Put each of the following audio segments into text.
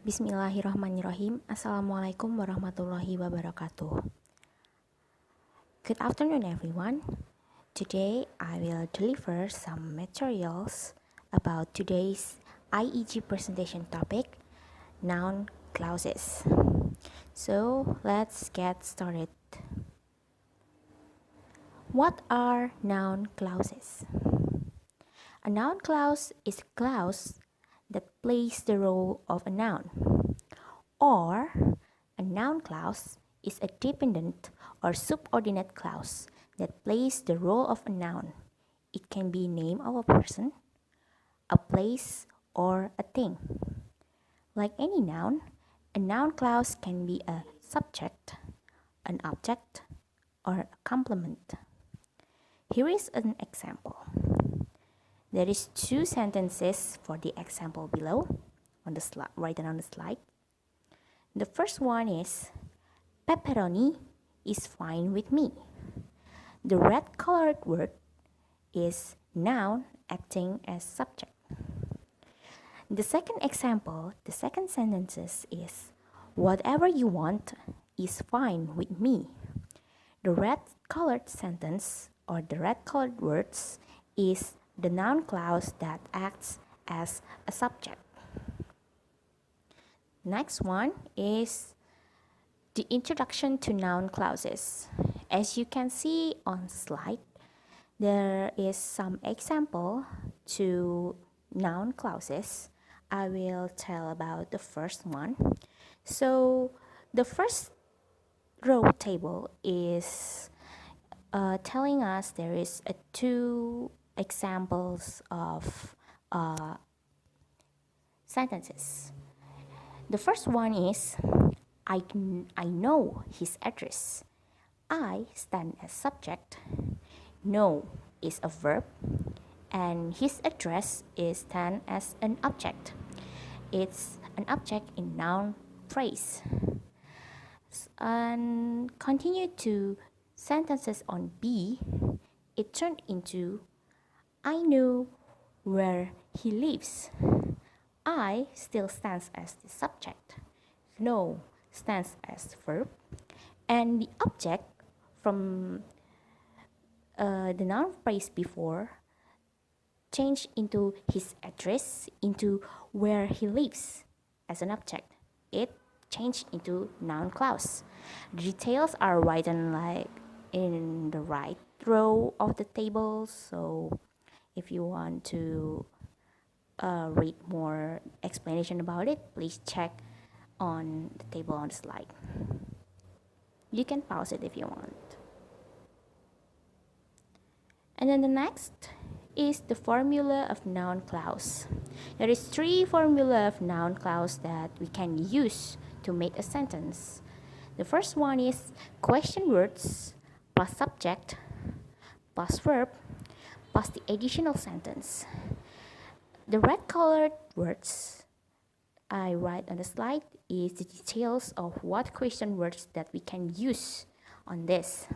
Bismillahirrahmanirrahim. Assalamualaikum warahmatullahi wabarakatuh. Good afternoon, everyone. Today, I will deliver some materials about today's IEG presentation topic, noun clauses. So, let's get started. What are noun clauses? A noun clause is a clause that plays the role of a noun, or a noun clause is a dependent or subordinate clause that plays the role of a noun. It can be name of a person, a place, or a thing. Like any noun, a noun clause can be a subject, an object, or a complement. Here is an example. There is two sentences for the example below on the slide, written on the slide. The first one is, pepperoni is fine with me. The red colored word is noun acting as subject. The second example, the second sentence is, whatever you want is fine with me. The red colored sentence or the red colored words is the noun clause that acts as a subject. Next one is the introduction to noun clauses. As you can see on the slide, there is some example to noun clauses. I will tell about the first one. So the first row table is telling us there is two examples of sentences. The first one is, I know his address. I stand as subject. Know is a verb. And his address is stand as an object. It's an object in noun phrase. And continue to sentences on B, it turned into, I know where he lives. I still stands as the subject. Know stands as verb. And the object from the noun phrase before changed into his address, into where he lives as an object. It changed into noun clause. The details are written like in the right row of the table, so if you want to read more explanation about it, please check on the table on the slide. You can pause it if you want. And then the next is the formula of noun clause. There is three formula of noun clause that we can use to make a sentence. The first one is question words plus subject plus verb plus the additional sentence. The red colored words I write on the slide is the details of what question words that we can use on this.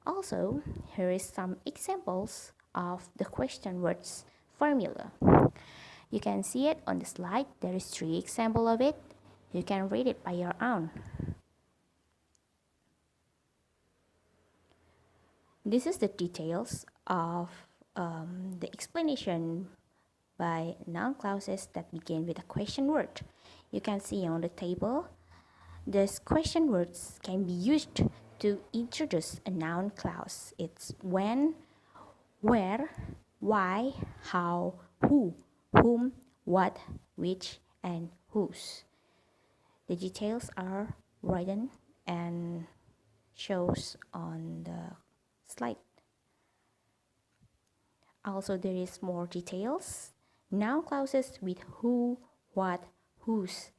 Also, here is some examples of the question words formula. You can see it on the slide. There is three examples of it. You can read it by your own. This is the details of the explanation by noun clauses that begin with a question word. You can see on the table, these question words can be used to introduce a noun clause. It's when, where, why, how, who, whom, what, which, and whose. The details are written and shows on the slide. Also, there is more details. Noun clauses with who, what, whose,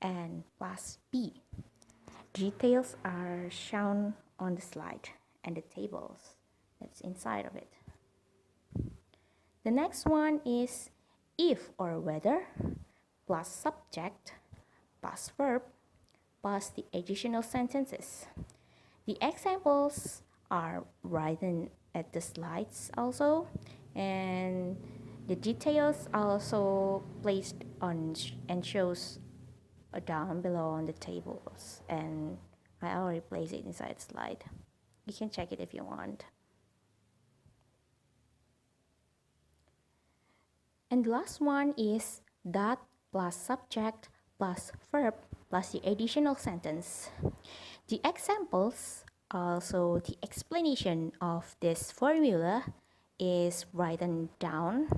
and plus be. Details are shown on the slide and the tables that's inside of it. The next one is if or whether plus subject plus verb plus the additional sentences. The examples are written at the slides also, and The details are also placed on and shows down below on the tables, and I already placed it inside the slide. You can check it if you want. And the last one is that plus subject plus verb plus the additional sentence. The examples, also the explanation of this formula, is written down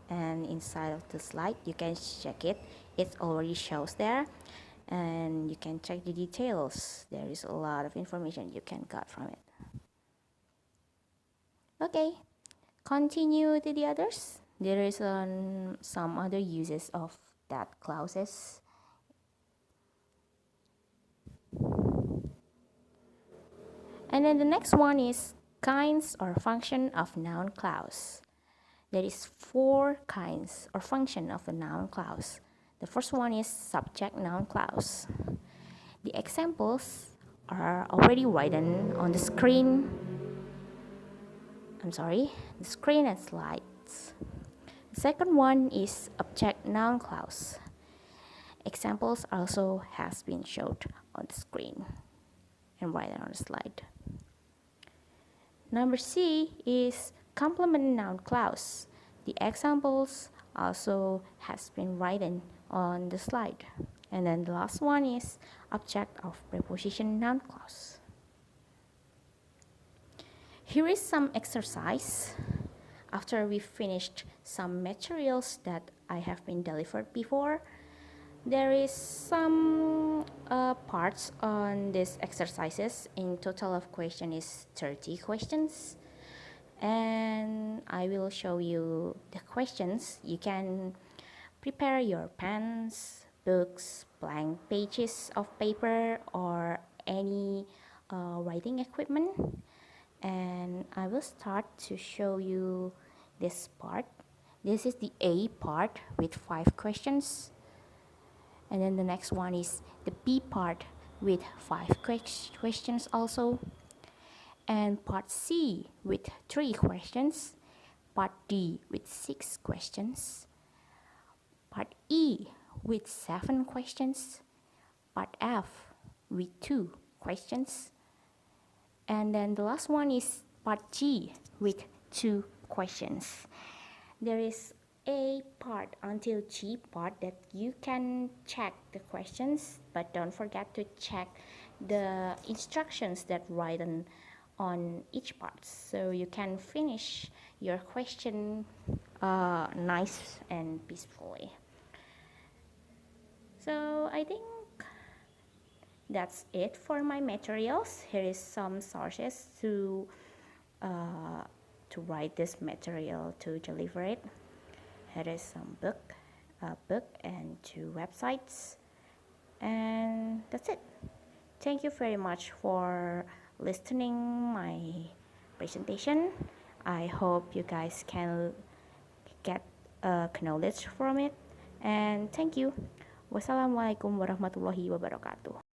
and inside of the slide. You can check it. It already shows there, and you can check the details. There is a lot of information you can get from it. Okay, continue to the others. There is some other uses of that clauses. And then the next one is kinds or function of noun clause. There is 4 kinds or function of the noun clause. The first one is subject noun clause. The examples are already written on the screen. The screen and slides. The second one is object noun clause. Examples also has been showed on the screen and right on the slide. Number C is complement noun clause. The examples also has been written on the slide. And then the last one is object of preposition noun clause. Here is some exercise. After we finished some materials that I have been delivered before, there is some parts on these exercises. In total of question is 30 questions, and I will show you the questions. You can prepare your pens, books, blank pages of paper, or any writing equipment, and I will start to show you this part. This is the A part with 5 questions. And then the next one is the B part with 5 questions also. And part C with 3 questions. Part D with 6 questions. Part E with 7 questions. Part F with 2 questions. And then the last one is part G with 2 questions. There is A part until G part that you can check the questions, but don't forget to check the instructions that written on each part, so you can finish your question nice and peacefully. So I think that's it for my materials. Here is some sources to write this material to deliver it. Here is some book and 2 websites, and that's it. Thank you very much for listening my presentation. I hope you guys can get knowledge from it, and thank you. Wassalamualaikum warahmatullahi wabarakatuh.